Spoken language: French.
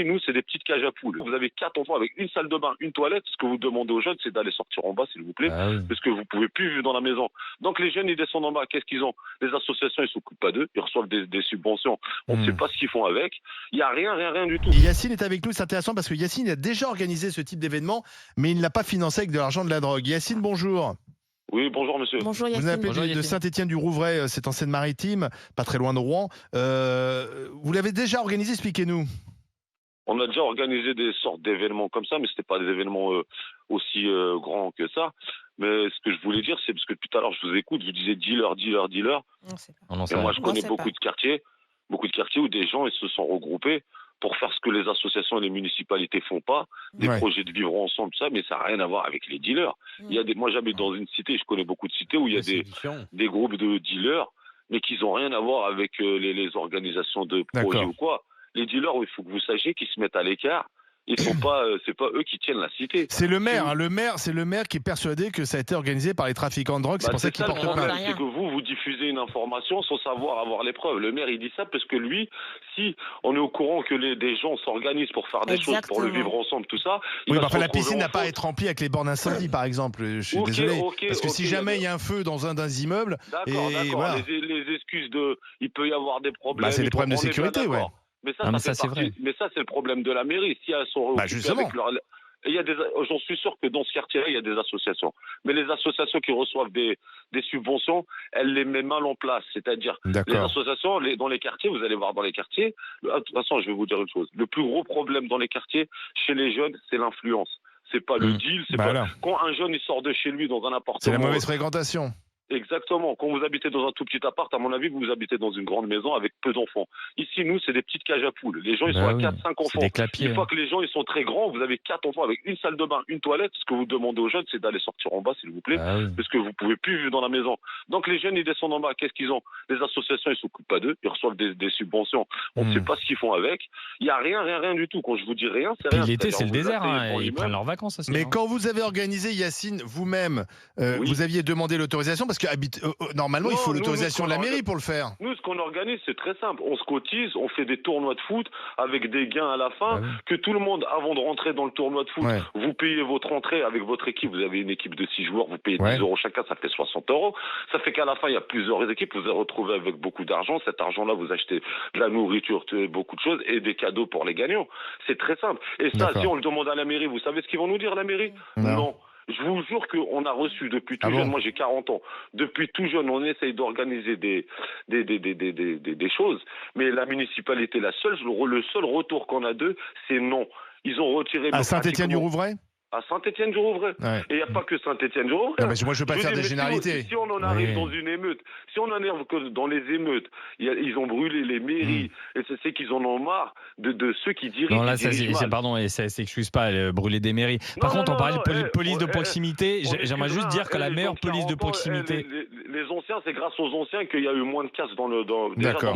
Ici, nous, c'est des petites cages à poules. Vous avez 4 enfants avec une salle de bain, une toilette. Ce que vous demandez aux jeunes, c'est d'aller sortir en bas, s'il vous plaît, Ah oui. parce que vous pouvez plus vivre dans la maison. Donc les jeunes, ils descendent en bas. Qu'est-ce qu'ils ont? Les associations, ils s'occupent pas d'eux. Ils reçoivent des subventions. On ne sait pas ce qu'ils font avec. Il y a rien du tout. Et Yacine est avec nous, c'est intéressant parce que Yacine a déjà organisé ce type d'événement, mais il ne l'a pas financé avec de l'argent de la drogue. Yacine, bonjour. Oui, bonjour monsieur. Bonjour Vous Yacine. nous appelez Bonjour, de Yacine. Saint-Étienne-du-Rouvray, c'est en Seine-Maritime, pas très loin de Rouen. Vous l'avez déjà organisé, expliquez-nous. On a déjà organisé des sortes d'événements comme ça, mais c'était pas des événements aussi grands que ça. Mais ce que je voulais dire, c'est parce que tout à l'heure, je vous écoute, vous disiez dealer. On sait pas. On en sait Et moi, rien. je connais sait beaucoup pas. de quartiers où des gens ils se sont regroupés pour faire ce que les associations et les municipalités font pas, des Ouais. projets de vivre ensemble, ça, mais ça n'a rien à voir avec les dealers. Il y a moi, j'habite dans une cité, je connais beaucoup de cités où il y a des groupes de dealers, mais qui n'ont rien à voir avec les organisations de projets D'accord. ou quoi. Les dealers, il faut que vous sachiez qu'ils se mettent à l'écart. Ils sont pas, c'est pas eux qui tiennent la cité. C'est le maire, hein, c'est le maire qui est persuadé que ça a été organisé par les trafiquants de drogue, c'est pour ça qu'il le porte problème, plainte. c'est que vous diffusez une information sans savoir avoir les preuves. Le maire, il dit ça parce que lui, si on est au courant que des gens s'organisent pour faire des choses, pour le Exactement. vivre ensemble, tout ça. Oui, va bah se enfin, la retrouver piscine en n'a pas à faute. être remplie avec les bornes incendie, par exemple. Je suis Ok, désolé. ok, Parce que si ok, jamais il y a un feu dans un des immeubles, D'accord. voilà. Les excuses il peut y avoir des problèmes. Bah, c'est des problèmes de on est bien sécurité, d'accord. ouais. Mais ça, Ah, mais ça ça, fait c'est partie. vrai. Mais ça, c'est le problème de la mairie. Si elles sont Bah, occupées justement. avec leur. Et il y a j'en suis sûr que dans ce quartier-là, il y a des associations. Mais les associations qui reçoivent des subventions, elles les mettent mal en place. C'est-à-dire, les D'accord. associations, dans les quartiers, vous allez voir dans les quartiers, de toute façon, je vais vous dire une chose. Le plus gros problème dans les quartiers, chez les jeunes, c'est l'influence. C'est pas le deal, c'est Bah pas. alors. Quand un jeune, il sort de chez lui dans un appartement. C'est la mauvaise fréquentation. Exactement. Quand vous habitez dans un tout petit appart, à mon avis, vous habitez dans une grande maison avec peu d'enfants. Ici, nous, c'est des petites cages à poules. Les gens, ils sont à 4-5 C'est enfants. des clapiers. Une fois que les gens, ils sont très grands, vous avez 4 enfants avec une salle de bain, une toilette. Ce que vous demandez aux jeunes, c'est d'aller sortir en bas, s'il vous plaît, Ah oui. parce que vous pouvez plus vivre dans la maison. Donc, les jeunes, ils descendent en bas. Qu'est-ce qu'ils ont? Les associations, ils s'occupent pas d'eux. Ils reçoivent des subventions. On ne sait pas ce qu'ils font avec. Il y a rien du tout. Quand je vous dis rien, c'est Puis rien. l'été, c'est le C'est-à-dire, désert. vous asseyez Hein, devant ils l'immeuble. prennent leurs vacances aussi. Mais hein. quand vous avez organisé, Yacine, vous-même, Oui. vous aviez demandé l'autorisation parce que normalement, il faut Non, l'autorisation de la mairie pour le faire. Nous, ce qu'on organise, c'est très simple. On se cotise, on fait des tournois de foot avec des gains à la fin. Ah oui. Que tout le monde, avant de rentrer dans le tournoi de foot, Ouais. vous payez votre entrée avec votre équipe. Vous avez une équipe de 6 joueurs, vous payez Ouais. 10 euros chacun, ça fait 60 euros. Ça fait qu'à la fin, il y a plusieurs équipes. Vous vous retrouvez avec beaucoup d'argent. Cet argent-là, vous achetez de la nourriture, beaucoup de choses et des cadeaux pour les gagnants. C'est très simple. Et ça, D'accord. si on le demande à la mairie, vous savez ce qu'ils vont nous dire, la mairie? Non. Je vous jure qu'on a reçu depuis tout Ah bon? jeune, moi j'ai 40 ans, depuis tout jeune, on essaye d'organiser des choses, mais la municipalité, le seul retour qu'on a d'eux, c'est non. Ils ont retiré... À Saint-Étienne-du-Rouvray? À Saint-Étienne-du-Rouvray. Ouais. Et il n'y a pas que Saint-Étienne-du-Rouvray. Non, mais moi, je veux pas vous faire dis, des mais généralités. Si on en arrive Oui. dans une émeute, si on en arrive que dans les émeutes, ils ont brûlé les mairies, et c'est qu'ils en ont marre de ceux qui dirigent. Non, là, qui dirigent mal. pardon, et ça s'excuse pas, brûler des mairies. Non, Par non, contre, on non, parlait non, de police de on proximité. J'aimerais juste dire que la les meilleure gens de police de 40 ans, proximité. les anciens, c'est grâce aux anciens qu'il y a eu moins de casse dans le. Déjà, D'accord.